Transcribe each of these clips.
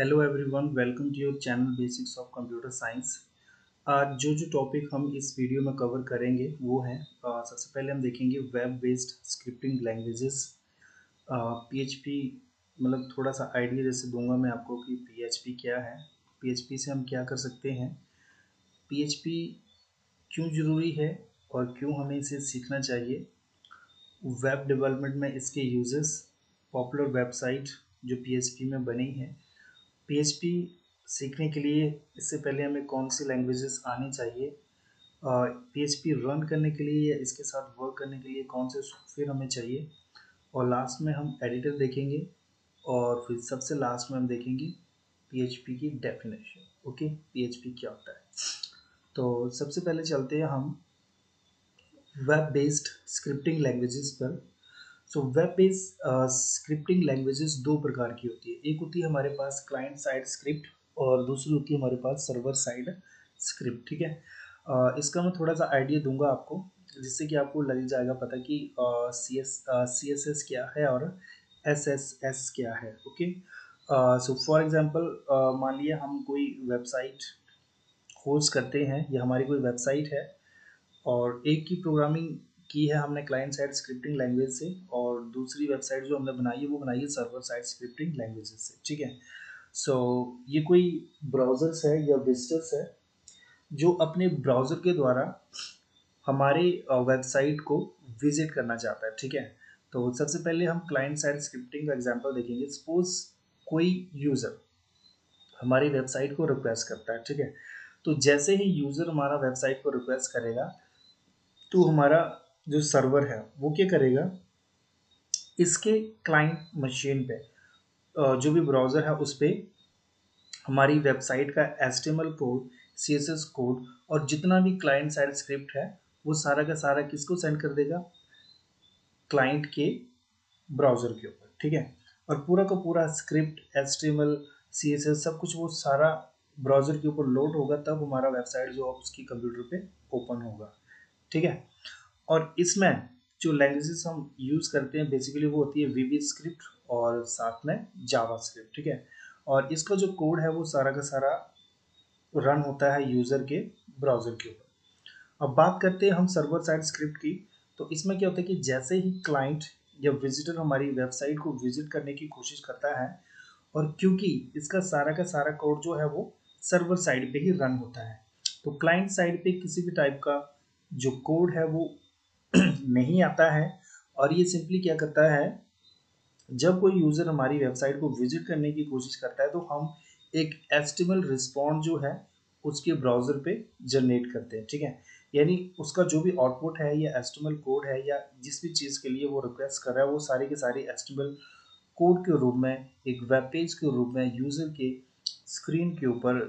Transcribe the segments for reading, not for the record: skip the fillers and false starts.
Hello everyone, welcome to your channel basics of computer science. आज जो topic हम इस वीडियो में कवर करेंगे वो है सबसे पहले हम देखेंगे web based scripting languages. PHP मतलब थोड़ा सा आइडिया जैसे दूंगा मैं आपको कि पीएचपी क्या है, पीएचपी से हम क्या कर सकते हैं, पीएचपी क्यों ज़रूरी है और क्यों हमें इसे सीखना चाहिए, वेब डेवलपमेंट में इसके यूजेस, पॉपुलर वेबसाइट जो पीएचपी में बनी है, पीएचपी सीखने के लिए इससे पहले हमें कौन सी लैंग्वेजेस आनी चाहिए, पीएचपी रन करने के लिए या इसके साथ वर्क करने के लिए कौन से सॉफ्टवेयर हमें चाहिए, और लास्ट में हम एडिटर देखेंगे और फिर सबसे लास्ट में हम देखेंगे पीएचपी की डेफिनेशन। ओके, पीएचपी क्या होता है। तो सबसे पहले चलते हैं हम वेब बेस्ड स्क्रिप्टिंग लैंग्वेजेस पर। So web based scripting languages दो प्रकार की होती है। एक होती है हमारे पास क्लाइंट साइड स्क्रिप्ट और दूसरी होती है हमारे पास सर्वर साइड स्क्रिप्ट। ठीक है, इसका मैं थोड़ा सा आइडिया दूंगा आपको जिससे कि आपको लग जाएगा पता कि सी एस एस क्या है और एस एस एस क्या है। ओके, सो फॉर एग्जांपल मान लिया हम कोई वेबसाइट होस्ट करते हैं या हमारी कोई वेबसाइट है और एक की प्रोग्रामिंग की है हमने क्लाइंट साइड स्क्रिप्टिंग लैंग्वेज से और दूसरी वेबसाइट जो हमने बनाई है वो बनाई है सर्वर साइड स्क्रिप्टिंग लैंग्वेजेस से। ठीक है, सो ये कोई ब्राउजर्स है या विजिटर्स है जो अपने ब्राउज़र के द्वारा हमारे वेबसाइट को विजिट करना चाहता है। ठीक है, तो सबसे पहले हम क्लाइंट साइड स्क्रिप्टिंग का एग्जांपल देखेंगे। सपोज कोई यूज़र हमारी वेबसाइट को रिक्वेस्ट करता है। ठीक है, तो जैसे ही यूज़र हमारा वेबसाइट को रिक्वेस्ट करेगा तो हमारा जो सर्वर है वो क्या करेगा, इसके क्लाइंट मशीन पे जो भी ब्राउज़र है उस पर हमारी वेबसाइट का HTML कोड, CSS कोड और जितना भी क्लाइंट साइड स्क्रिप्ट है वो सारा का सारा किसको सेंड कर देगा, क्लाइंट के ब्राउज़र के ऊपर। ठीक है, और पूरा का पूरा स्क्रिप्ट HTML CSS सब कुछ वो सारा ब्राउज़र के ऊपर लोड होगा, तब हमारा वेबसाइट जो उसकी कंप्यूटर पे ओपन होगा। ठीक है, और इसमें जो लैंग्वेजेस हम यूज़ करते हैं बेसिकली वो होती है वीबी स्क्रिप्ट और साथ में जावा स्क्रिप्ट। ठीक है, और इसका जो कोड है वो सारा का सारा रन होता है यूज़र के ब्राउज़र के ऊपर। अब बात करते हैं हम सर्वर साइड स्क्रिप्ट की। तो इसमें क्या होता है कि जैसे ही क्लाइंट या विजिटर हमारी वेबसाइट को विजिट करने की कोशिश करता है और क्योंकि इसका सारा का सारा कोड जो है वो सर्वर साइड पे ही रन होता है, तो क्लाइंट साइड पे किसी भी टाइप का जो कोड है वो नहीं आता है। और ये सिंपली क्या करता है, जब कोई यूज़र हमारी वेबसाइट को विजिट करने की कोशिश करता है तो हम एक HTML रिस्पॉन्स जो है उसके ब्राउज़र पे जनरेट करते हैं। ठीक है, यानी उसका जो भी आउटपुट है या HTML कोड है या जिस भी चीज़ के लिए वो रिक्वेस्ट कर रहा है वो सारी के सारी HTML कोड के रूप में एक वेब पेज के रूप में यूज़र के स्क्रीन के ऊपर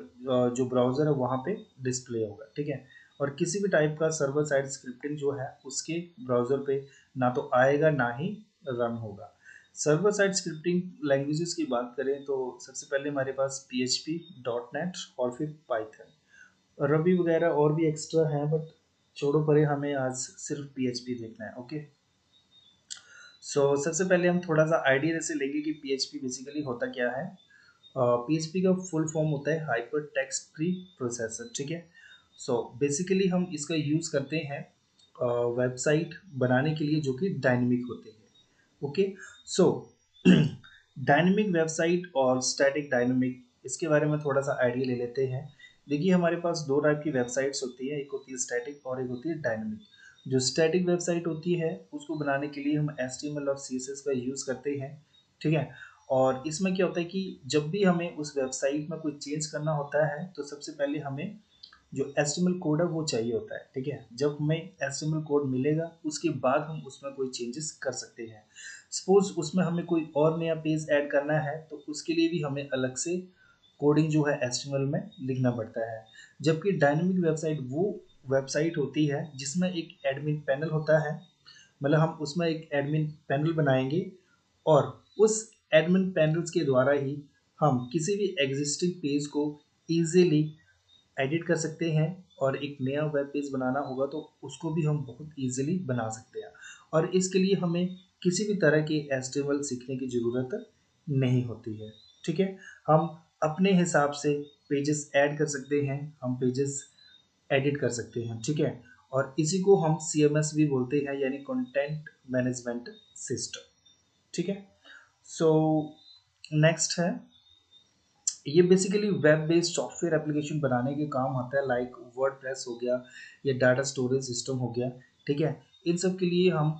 जो ब्राउज़र है वहाँ पे डिस्प्ले होगा। ठीक है, और किसी भी टाइप का सर्वर साइड स्क्रिप्टिंग जो है उसके ब्राउज़र पे ना तो आएगा ना ही रन होगा। सर्वर साइड स्क्रिप्टिंग लैंग्वेजेस की बात करें तो सबसे पहले हमारे पास PHP, .NET और फिर पाइथन, रवि वगैरह और भी एक्स्ट्रा हैं, बट छोड़ो परे, हमें आज सिर्फ PHP देखना है। ओके, सबसे पहले हम थोड़ा सा आइडिया जैसे लेंगे कि PHP बेसिकली होता क्या है। PHP का फुल फॉर्म होता है हाइपर टेक्स्ट प्री प्रोसेसर। ठीक है, बेसिकली हम इसका यूज़ करते हैं वेबसाइट बनाने के लिए जो कि डायनेमिक होते हैं। ओके, सो डायनेमिक वेबसाइट और स्टैटिक डायनेमिक, इसके बारे में थोड़ा सा आइडिया ले लेते हैं। देखिए हमारे पास दो टाइप की वेबसाइट्स होती है, एक होती है स्टैटिक और एक होती है डायनेमिक। जो स्टैटिक वेबसाइट होती है उसको बनाने के लिए हम HTML और CSS का यूज़ करते हैं। ठीक है, और इसमें क्या होता है कि जब भी हमें उस वेबसाइट में कोई चेंज करना होता है तो सबसे पहले हमें जो HTML कोड है वो चाहिए होता है। ठीक है, जब हमें HTML कोड मिलेगा उसके बाद हम उसमें कोई चेंजेस कर सकते हैं। सपोज उसमें हमें कोई और नया पेज ऐड करना है तो उसके लिए भी हमें अलग से कोडिंग जो है HTML में लिखना पड़ता है। जबकि डायनेमिक वेबसाइट वो वेबसाइट होती है जिसमें एक एडमिन पैनल होता है, मतलब हम उसमें एक एडमिन पैनल बनाएंगे और उस एडमिन पैनल्स के द्वारा ही हम किसी भी एग्जिस्टिंग पेज को ईजिली एडिट कर सकते हैं, और एक नया वेब पेज बनाना होगा तो उसको भी हम बहुत ईजिली बना सकते हैं। और इसके लिए हमें किसी भी तरह के HTML सीखने की ज़रूरत नहीं होती है। ठीक है, हम अपने हिसाब से पेजेस ऐड कर सकते हैं, हम पेजेस एडिट कर सकते हैं, ठीक है। और इसी को हम CMS भी बोलते हैं, यानी कंटेंट मैनेजमेंट सिस्टम, ठीक है। सो नेक्स्ट है, ये basically web based software application बनाने के काम आता है, लाइक वर्डप्रेस हो गया या डाटा स्टोरेज सिस्टम हो गया, ठीक है। इन सब के लिए हम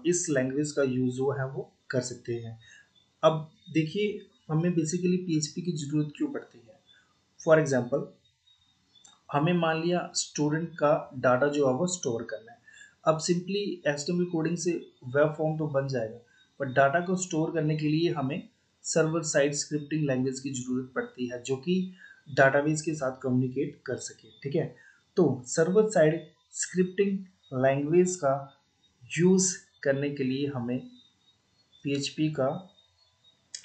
इस लैंग्वेज का यूज जो है वो कर सकते हैं। अब देखिए, हमें बेसिकली PHP की ज़रूरत क्यों पड़ती है। फॉर एग्जांपल, हमें मान लिया स्टूडेंट का डाटा जो है वो स्टोर करना है। अब सिंपली HTML कोडिंग से वेब फॉर्म तो बन जाएगा, पर डाटा को स्टोर करने के लिए हमें सर्वर साइड स्क्रिप्टिंग लैंग्वेज की ज़रूरत पड़ती है, जो कि डाटाबेस के साथ कम्युनिकेट कर सके, ठीक है। तो सर्वर साइड स्क्रिप्टिंग लैंग्वेज का यूज़ करने के लिए हमें PHP का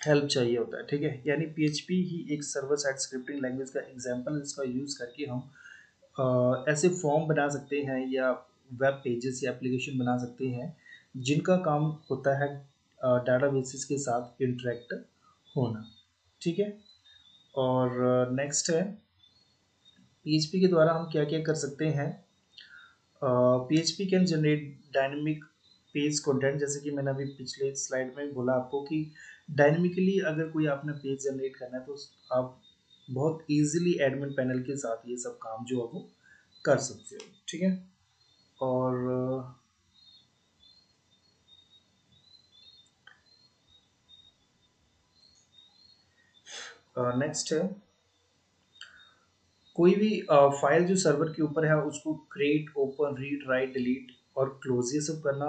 हेल्प चाहिए होता है, ठीक है। यानी PHP ही एक सर्वर साइड स्क्रिप्टिंग लैंग्वेज का एग्जाम्पल, इसका यूज़ करके हम ऐसे फॉर्म बना सकते हैं या वेब पेजेस या एप्लीकेशन बना सकते हैं जिनका काम होता है डाटाबेसेस के साथ इंटरेक्ट होना, ठीक है। और नेक्स्ट है, PHP के द्वारा हम क्या क्या कर सकते हैं। PHP can generate dynamic page content, जैसे कि मैंने अभी पिछले स्लाइड में बोला आपको कि डायनेमिकली अगर कोई आपने पेज जनरेट करना है तो आप बहुत इजीली एडमिन पैनल के साथ ये सब काम जो है वो कर सकते हो, ठीक है। और नेक्स्ट है, कोई भी फाइल जो सर्वर के ऊपर है उसको create, open, read, right, delete और क्लोज ये सब करना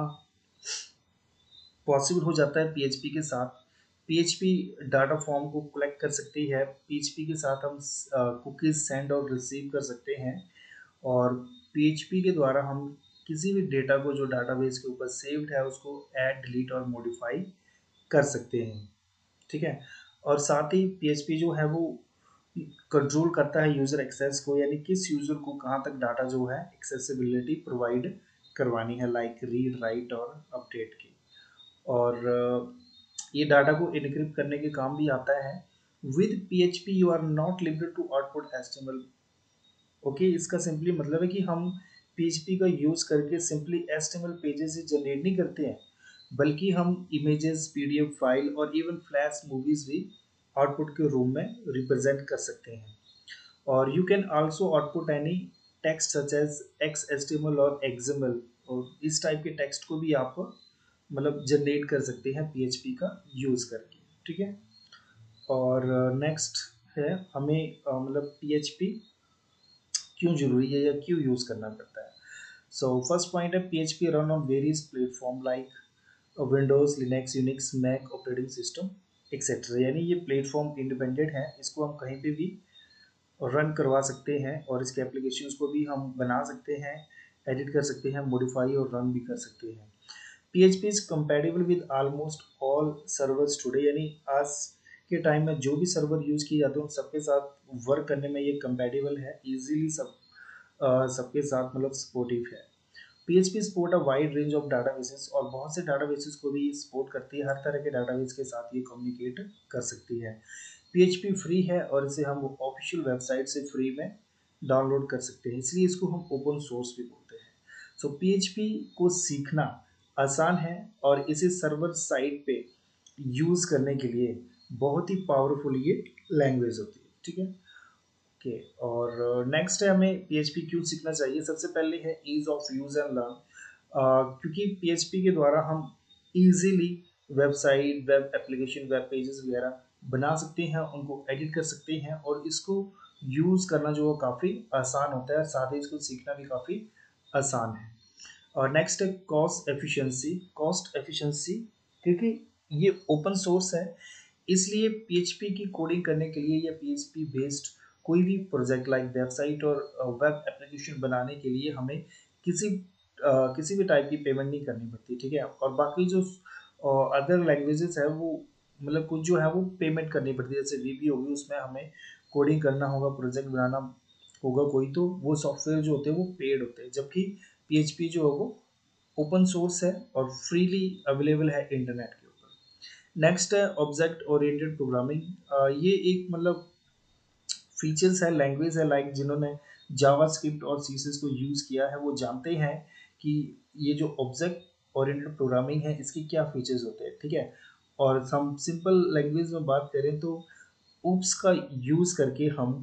पॉसिबल हो जाता है PHP के साथ। PHP डाटा फॉर्म को कलेक्ट कर सकती है, PHP के साथ हम कुकीज सेंड और रिसीव कर सकते हैं। और PHP के द्वारा हम किसी भी डेटा को जो डाटाबेस के ऊपर सेव्ड है उसको ऐड, डिलीट और मॉडिफाई कर सकते हैं, ठीक है। और साथ ही PHP जो है वो कंट्रोल करता है यूजर एक्सेस को, यानी किस यूजर को कहाँ तक डाटा जो है एक्सेसिबिलिटी प्रोवाइड करवानी है, लाइक रीड, राइट और अपडेट की। और ये डाटा को इनक्रिप्ट करने के काम भी आता है। With PHP you are not limited to output HTML। Okay, इसका सिंपली मतलब है कि हम PHP का यूज करके सिंपली HTML पेजेस ही जनरेट नहीं करते हैं, बल्कि हम इमेजेस, PDF फाइल और इवन फ्लैश मूवीज भी आउटपुट के रूम में रिप्रेजेंट कर सकते हैं। और you can also output any text such as XHTML और XML, और इस टाइप के टेक्स्ट को भी आप मतलब जनरेट कर सकते हैं PHP का यूज करके, ठीक है। और नेक्स्ट है, हमें मतलब PHP क्यों जरूरी है या क्यों यूज करना पड़ता है। सो फर्स्ट पॉइंट है, PHP run on various platform like Windows, Linux, Unix, Mac operating system etcetera. यानी ये प्लेटफॉर्म इंडिपेंडेंट है, इसको हम कहीं पे भी रन करवा सकते हैं और इसके एप्लीकेशंस को भी हम बना सकते हैं, एडिट कर सकते हैं, मॉडिफाई और रन भी कर सकते हैं। PHP is compatible with almost all servers today, यानी आज के टाइम में जो भी सर्वर यूज किए जाते हैं उन सबके साथ वर्क करने में ये कंपेटेबल है, इजीली सबके साथ मतलब सपोर्टिव है। PHP support a wide range of databases, और बहुत से डाटाबेसेस को भी सपोर्ट करती है, हर तरह के डाटाबेस के साथ ये कम्युनिकेट कर सकती है। PHP फ्री है और इसे हम ऑफिशियल वेबसाइट से फ्री में डाउनलोड कर सकते हैं, इसलिए इसको हम ओपन सोर्स भी बोलते हैं। सो PHP को सीखना आसान है और इसे सर्वर साइड पे यूज़ करने के लिए बहुत ही पावरफुल ये लैंग्वेज होती है, ठीक है। ओके, और नेक्स्ट है, हमें PHP क्यों सीखना चाहिए। सबसे पहले है ease of use and learn, क्योंकि PHP के द्वारा हम easily website, web application, web pages वगैरह बना सकते हैं, उनको एडिट कर सकते हैं और इसको यूज़ करना जो है काफ़ी आसान होता है, साथ ही इसको सीखना भी काफ़ी आसान है। और नेक्स्ट है कॉस्ट एफिशिएंसी। कॉस्ट एफिशिएंसी क्योंकि ये ओपन सोर्स है, इसलिए PHP की कोडिंग करने के लिए या PHP बेस्ड कोई भी प्रोजेक्ट लाइक वेबसाइट और वेब एप्लीकेशन बनाने के लिए हमें किसी भी टाइप की पेमेंट नहीं करनी पड़ती, ठीक है। और बाकी जो अदर लैंग्वेजेस है वो मतलब कुछ जो है वो पेमेंट करनी पड़ती है, जैसे VB होगी, उसमें हमें कोडिंग करना होगा, प्रोजेक्ट बनाना होगा कोई, तो वो सॉफ्टवेयर जो होते हैं वो पेड होते हैं, जबकि PHP जो है वो ओपन सोर्स है और फ्रीली अवेलेबल है इंटरनेट के ऊपर। नेक्स्ट है ऑब्जेक्ट ओरिएंटेड प्रोग्रामिंग। ये एक मतलब फीचर्स है, लैंग्वेज है, लाइक जिन्होंने जावास्क्रिप्ट और सीएसएस को यूज़ किया है वो जानते हैं कि ये जो ऑब्जेक्ट ओरिएंटेड प्रोग्रामिंग है इसके क्या फीचर्स होते हैं, ठीक है। और हम सिंपल लैंग्वेज में बात करें तो ऊप्स का यूज़ करके हम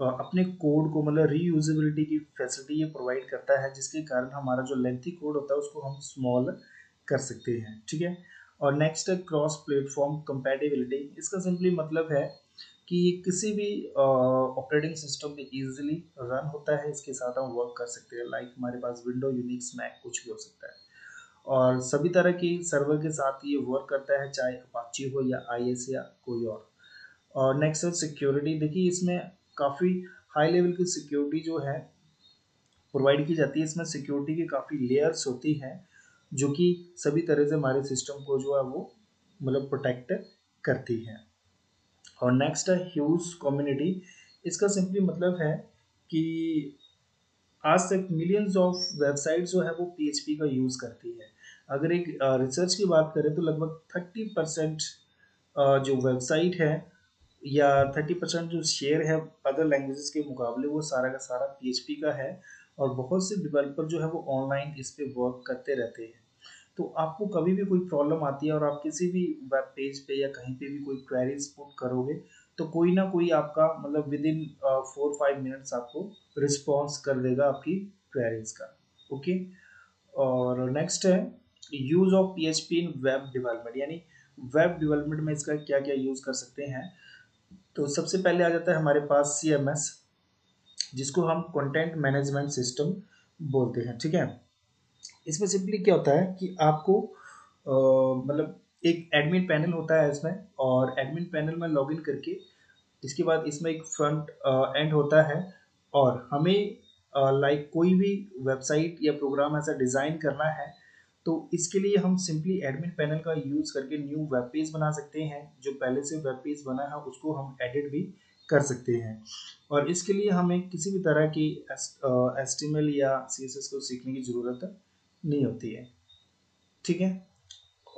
अपने कोड को मतलब रीयूजेबिलिटी की फैसिलिटी ये प्रोवाइड करता है, जिसके कारण हमारा जो लेंथी कोड होता है उसको हम स्मॉल कर सकते हैं, ठीक है। और नेक्स्ट है क्रॉस प्लेटफॉर्म कंपैटिबिलिटी। इसका सिंपली मतलब है कि ये किसी भी ऑपरेटिंग सिस्टम पे इजीली रन होता है, इसके साथ हम वर्क कर सकते हैं, लाइक हमारे पास विंडो, यूनिक्स, मैक कुछ भी हो सकता है। और सभी तरह की सर्वर के साथ ये वर्क करता है, चाहे अपाची हो या आईएस या कोई और नेक्स्ट है सिक्योरिटी। देखिए इसमें काफ़ी हाई लेवल की सिक्योरिटी जो है प्रोवाइड की जाती है। इसमें सिक्योरिटी की काफ़ी लेयर्स होती हैं जो कि सभी तरह से हमारे सिस्टम को जो है वो मतलब प्रोटेक्ट करती हैं। और नेक्स्ट है ह्यूज कम्युनिटी। इसका सिंपली मतलब है कि आज तक मिलियंस ऑफ वेबसाइट जो है वो पीएचपी का यूज़ करती है। अगर एक रिसर्च की बात करें तो लगभग 30% जो वेबसाइट है या 30% जो शेयर है अदर लैंग्वेजेस के मुकाबले वो सारा का सारा पीएचपी का है। और बहुत से डेवलपर जो है वो ऑनलाइन इस पे वर्क करते रहते हैं। तो आपको कभी भी कोई प्रॉब्लम आती है और आप किसी भी वेब पेज पे या कहीं पे भी कोई क्वेरीज पुट करोगे तो कोई ना कोई आपका मतलब विद इन 4-5 मिनट्स आपको रिस्पॉन्स कर देगा आपकी क्वेरीज का। ओके। और नेक्स्ट है use of PHP in web development, यानी वेब डेवलपमेंट में इसका क्या क्या यूज कर सकते हैं। तो सबसे पहले आ जाता है हमारे पास सीएमएस, जिसको हम कंटेंट मैनेजमेंट सिस्टम बोलते हैं, ठीक है। इसमें सिंपली क्या होता है कि आपको मतलब एक एडमिन पैनल होता है इसमें, और एडमिन पैनल में लॉगिन करके इसके बाद इसमें एक फ्रंट एंड होता है। और हमें लाइक कोई भी वेबसाइट या प्रोग्राम ऐसा डिज़ाइन करना है तो इसके लिए हम सिंपली एडमिन पैनल का यूज़ करके न्यू वेब पेज बना सकते हैं। जो पहले से वेब पेज बना है उसको हम एडिट भी कर सकते हैं। और इसके लिए हमें किसी भी तरह की HTML या CSS को सीखने की ज़रूरत नहीं होती है, ठीक है।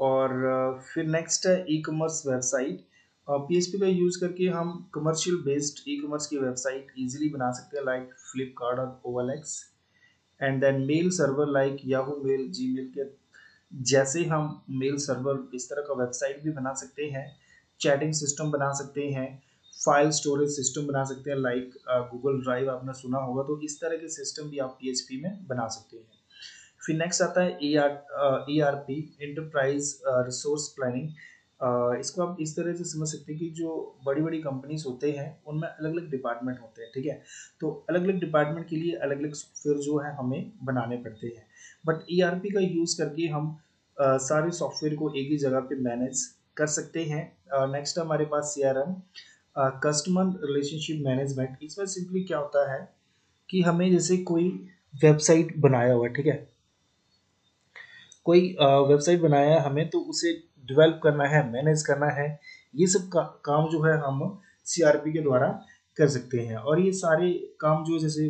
और फिर नेक्स्ट है ई कॉमर्स वेबसाइट। पीएचपी का यूज़ करके हम कमर्शियल बेस्ड ई कॉमर्स की वेबसाइट इजीली बना सकते हैं, लाइक फ्लिपकार्ट और OLX। And then mail server like Yahoo mail, Gmail के जैसे हम मेल सर्वर इस तरह का वेबसाइट भी बना सकते हैं। चैटिंग सिस्टम बना सकते हैं, फाइल स्टोरेज सिस्टम बना सकते हैं, लाइक गूगल ड्राइव आपने सुना होगा, तो इस तरह के सिस्टम भी आप पीएचपी में बना सकते हैं। फिर नेक्स्ट आता है ERP, इंटरप्राइज रिसोर्स प्लानिंग। इसको आप इस तरह से समझ सकते हैं कि जो बड़ी बड़ी कंपनीज होते हैं उनमें अलग अलग डिपार्टमेंट होते हैं, ठीक है। तो अलग अलग डिपार्टमेंट के लिए अलग अलग सॉफ्टवेयर जो है हमें बनाने पड़ते हैं। बट ERP का यूज़ करके हम सारे सॉफ्टवेयर को एक ही जगह पे मैनेज कर सकते हैं। नेक्स्ट हमारे पास CRM, कस्टमर रिलेशनशिप मैनेजमेंट। इसमें सिंपली क्या होता है कि हमें जैसे कोई वेबसाइट बनाया हुआ है, ठीक है, कोई वेबसाइट बनाया है हमें तो उसे डेवलप करना है, मैनेज करना है, ये सब काम जो है हम CRP के द्वारा कर सकते हैं। और ये सारे काम जो जैसे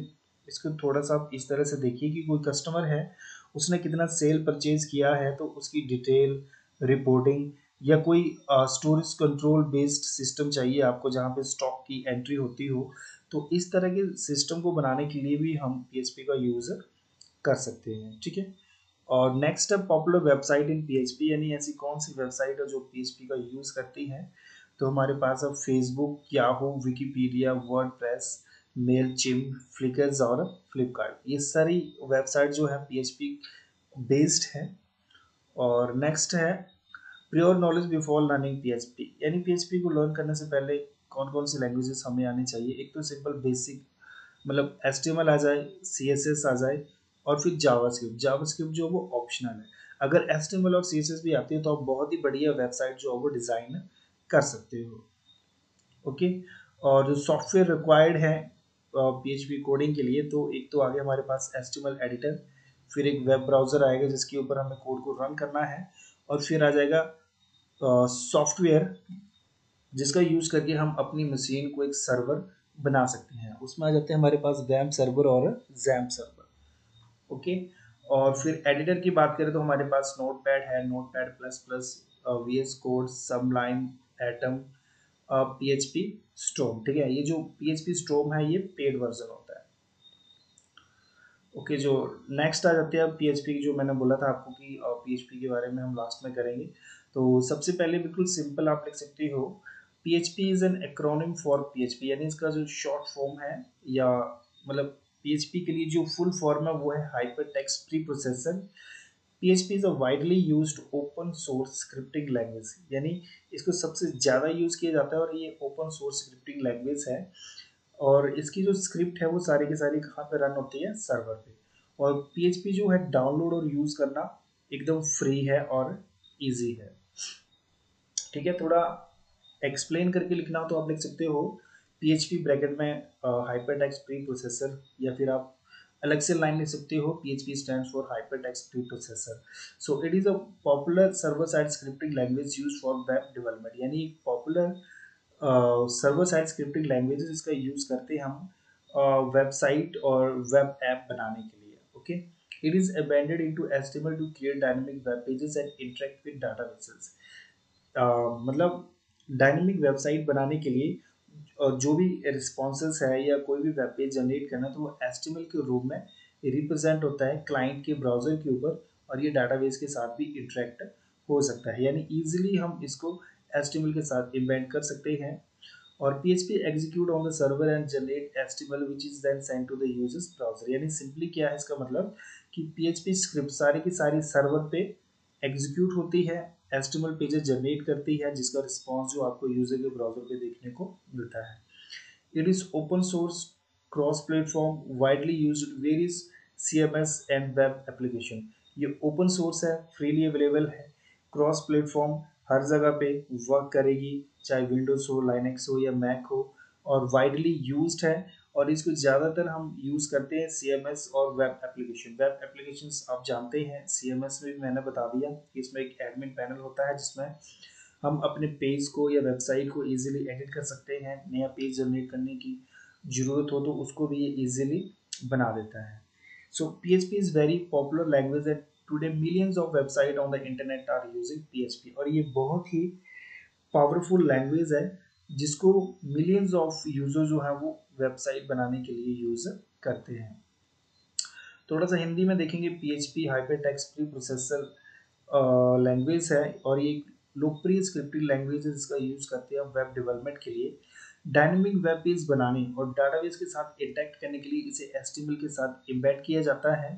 इसको थोड़ा सा आप इस तरह से देखिए कि कोई कस्टमर है, उसने कितना सेल परचेज किया है तो उसकी डिटेल रिपोर्टिंग, या कोई स्टोरेज कंट्रोल बेस्ड सिस्टम चाहिए आपको जहाँ पे स्टॉक की एंट्री होती हो, तो इस तरह के सिस्टम को बनाने के लिए भी हम PHP का यूज़ कर सकते हैं, ठीक है। और नेक्स्ट है पॉपुलर वेबसाइट इन पीएचपी, यानी ऐसी कौन सी वेबसाइट है जो पीएचपी का यूज़ करती हैं। तो हमारे पास है Facebook, Yahoo, Wikipedia, WordPress, Mailchimp, flickers और फ्लिपकार्ट। ये सारी वेबसाइट जो है पीएचपी बेस्ड है। और नेक्स्ट है pure knowledge before learning PHP, यानी पीएचपी को लर्न करने से पहले कौन कौन सी लैंग्वेजेस हमें आनी चाहिए। एक तो सिंपल बेसिक मतलब HTML आ जाए, CSS आ जाए, और फिर जावास्क्रिप्ट। जावास्क्रिप्ट जो वो ऑप्शनल है। अगर HTML और CSS भी आती है तो आप बहुत ही बढ़िया वेबसाइट जो है वो डिज़ाइन कर सकते हो, ओके। और जो सॉफ्टवेयर रिक्वायर्ड है PHP कोडिंग के लिए, तो एक तो आ गया हमारे पास HTML एडिटर, फिर एक वेब ब्राउज़र आएगा जिसके ऊपर हमें कोड को रन करना है, और फिर आ जाएगा सॉफ्टवेयर जिसका यूज करके हम अपनी मशीन को एक सर्वर बना सकते हैं। उसमें आ जाते हैं हमारे पास वैम सर्वर और जैम सर्वर, ओके। और फिर एडिटर की बात करें तो हमारे पास नोटपैड है, notepad plus plus, VS code, सबलाइन, atom, PHP storm. ठीक है, ये जो PHP स्टॉर्म है ये पेड वर्जन होता है। ओके, जो नेक्स्ट आ जाते हैं PHP की, जो मैंने बोला था आपको कि PHP के बारे में हम लास्ट में करेंगे। तो सबसे पहले बिल्कुल सिंपल आप लिख सकते हो, PHP is an acronym for PHP, यानी इसका जो शॉर्ट फॉर्म है, या मतलब PHP के लिए जो फुल फॉर्म है वो है hyper text pre processor. PHP is a widely used open source scripting language, यानी इसको सबसे ज़्यादा यूज़ किया जाता है और ये ओपन सोर्स स्क्रिप्टिंग लैंग्वेज है। और इसकी जो स्क्रिप्ट है वो सारी की सारी कहाँ पे रन होती है, सर्वर पे। और PHP जो है डाउनलोड और यूज़ करना एकदम फ्री है और इजी है। ठीक है, थोड़ा एक्सप्लेन करके लिखना हो तो आप लिख सकते हो PHP ब्रैकेट में हाइपरटेक्स्ट प्री प्रोसेसर, या फिर आप अलग से लाइन लिख सकते हो PHP stands for hypertext pre processor. So it is a popular server side scripting language use for web development, यानी एक popular server side scripting languages इसका यूज़ करते हैं हम वेबसाइट और वेब ऐप बनाने के लिए। ओके, इट इज़ अबेंडेड into HTML to create dynamic web pages and interact with databases. मतलब डायनेमिक वेबसाइट बनाने के लिए जो भी रिस्पॉन्सेस है या कोई भी वेब पेज जनरेट करना, तो वो HTML के रूप में रिप्रेजेंट होता है क्लाइंट के ब्राउज़र के ऊपर, और ये डाटाबेस के साथ भी इंटरेक्ट हो सकता है, यानी इजीली हम इसको HTML के साथ इम्बेड कर सकते हैं। और PHP execute on the server and generate HTML which is then sent to the users browser, यानी सिंपली क्या है इसका मतलब कि PHP स्क्रिप्ट सारी की सारी सर्वर पे एग्जीक्यूट होती है, HTML पेजेस जनरेट करती है, जिसका रिस्पॉन्स जो आपको यूजर के ब्राउजर पे देखने को मिलता है। It is open source, cross platform, widely used various CMS and web application. ये ओपन सोर्स है, फ्रीली अवेलेबल है, क्रॉस प्लेटफॉर्म, हर जगह पे वर्क करेगी, चाहे विंडोज हो, लाइनक्स हो या मैक हो, और वाइडली यूज्ड है। और इसको ज़्यादातर हम यूज़ करते हैं CMS और वेब एप्लीकेशन। वेब एप्लीकेशंस आप जानते हैं, CMS में भी मैंने बता दिया कि इसमें एक एडमिन पैनल होता है जिसमें हम अपने पेज को या वेबसाइट को इजीली एडिट कर सकते हैं, नया पेज जनरेट करने की ज़रूरत हो तो उसको भी ये इजीली बना देता है। So PHP is very popular language and today millions of website on the internet are using PHP, और ये बहुत ही पावरफुल लैंग्वेज है जिसको मिलियंस ऑफ यूजर जो है वो वेबसाइट बनाने के लिए यूज करते हैं। थोड़ा सा हिंदी में देखेंगे, PHP hyper text pre processor language है, और ये लोकप्रिय स्क्रिप्टिंग लैंग्वेज है जिसका यूज करते हैं वेब डेवलपमेंट के लिए, डायनेमिक वेब पेज बनाने और डाटाबेस के साथ इंटरेक्ट करने के लिए इसे HTML के साथ एम्बेड किया जाता है।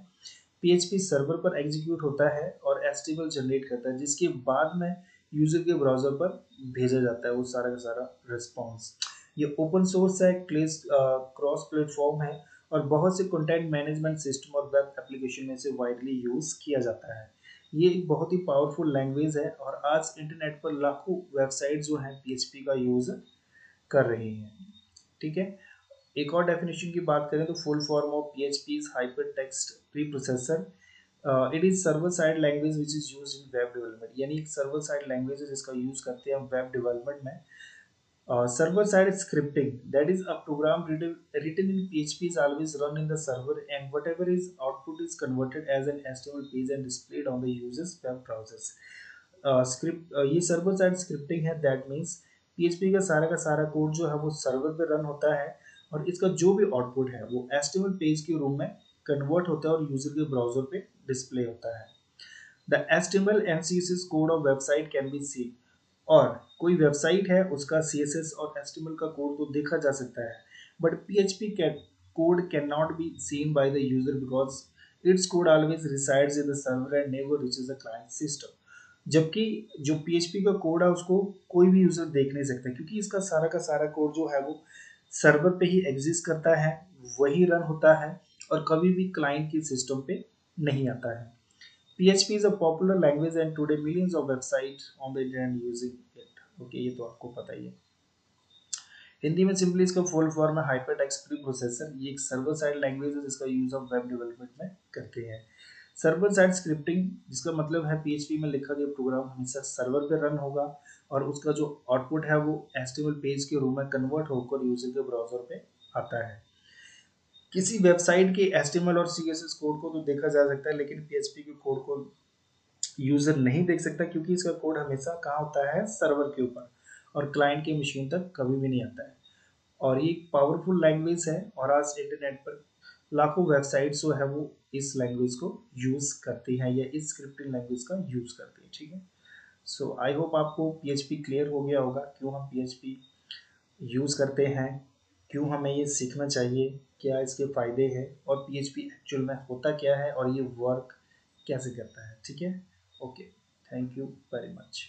PHP सर्वर पर एग्जीक्यूट होता है और HTML जनरेट करता है, जिसके बाद में यूजर के ब्राउजर पर भेजा जाता है वो सारा का सारा रिस्पॉन्स। ये ओपन सोर्स है, क्रॉस प्लेटफॉर्म है, और बहुत से कंटेंट मैनेजमेंट सिस्टम और वेब एप्लीकेशन में से वाइडली यूज किया जाता है। ये एक बहुत ही पावरफुल लैंग्वेज है, और आज इंटरनेट पर लाखों वेबसाइट जो हैं PHP का यूज कर रही हैं। ठीक है, एक और डेफिनेशन की बात करें तो full form of PHP is hyper text pre processor. It is server side language which is use in web development, यानी एक सर्वर साइड लैंग्वेज है जिसका यूज करते हैं हम वेब डेवलपमेंट में। Server side scripting, that is a program written in PHP is always run in the server, and whatever is output is converted as an HTML page and displayed on the user's web browsers. ये server side scripting है, that means PHP का सारा code जो है वो server पे run होता है, और इसका जो भी आउटपुट है वो HTML पेज के रूप में कन्वर्ट होता है और यूजर के ब्राउजर पे डिस्प्ले होता है। The HTML and CSS code of website can be seen, और कोई वेबसाइट है उसका CSS और HTML का कोड तो देखा जा सकता है, but PHP code can not be seen by the user because it's code always resides in the server and never reaches the client system. जबकि जो PHP का कोड है उसको कोई भी यूजर देख नहीं सकता, क्योंकि इसका सारा का सारा कोड जो है वो सर्वर पे ही एग्जिस्ट करता है, वही रन होता है, और कभी भी क्लाइंट के सिस्टम पे नहीं आता है। PHP is a popular language and today millions of websites on the internet using it. Okay, ये तो आपको पता ही है। हिंदी में सिंपली इसका फुल फॉर्म है हाइपर टेक्स्ट प्री प्रोसेसर। ये एक सर्वर साइड लैंग्वेज है जिसका यूज हम वेब डेवलपमेंट में करते हैं। सर्वर साइड स्क्रिप्टिंग, जिसका मतलब है PHP में लिखा गया प्रोग्राम हमेशा सर्वर पे रन होगा, और उसका जो आउटपुट है वो HTML पेज के रूप में कन्वर्ट होकर यूजर के ब्राउजर पे आता है। किसी वेबसाइट के HTML और CSS कोड को तो देखा जा सकता है, लेकिन PHP के कोड को यूज़र नहीं देख सकता क्योंकि इसका कोड हमेशा कहाँ होता है, सर्वर के ऊपर, और क्लाइंट की मशीन तक कभी भी नहीं आता है। और ये एक पावरफुल लैंग्वेज है और आज इंटरनेट पर लाखों वेबसाइट्स जो है वो इस लैंग्वेज को यूज़ करती हैं या इस स्क्रिप्टिंग लैंग्वेज का यूज़ करती हैं। ठीक है, सो आई होप आपको पीएचपी क्लियर हो गया होगा, क्यों हम पीएचपी यूज़ करते हैं, क्यों हमें ये सीखना चाहिए, क्या इसके फ़ायदे हैं, और पीएचपी एक्चुअल में होता क्या है और ये वर्क कैसे करता है। ठीक है, okay, thank you very much.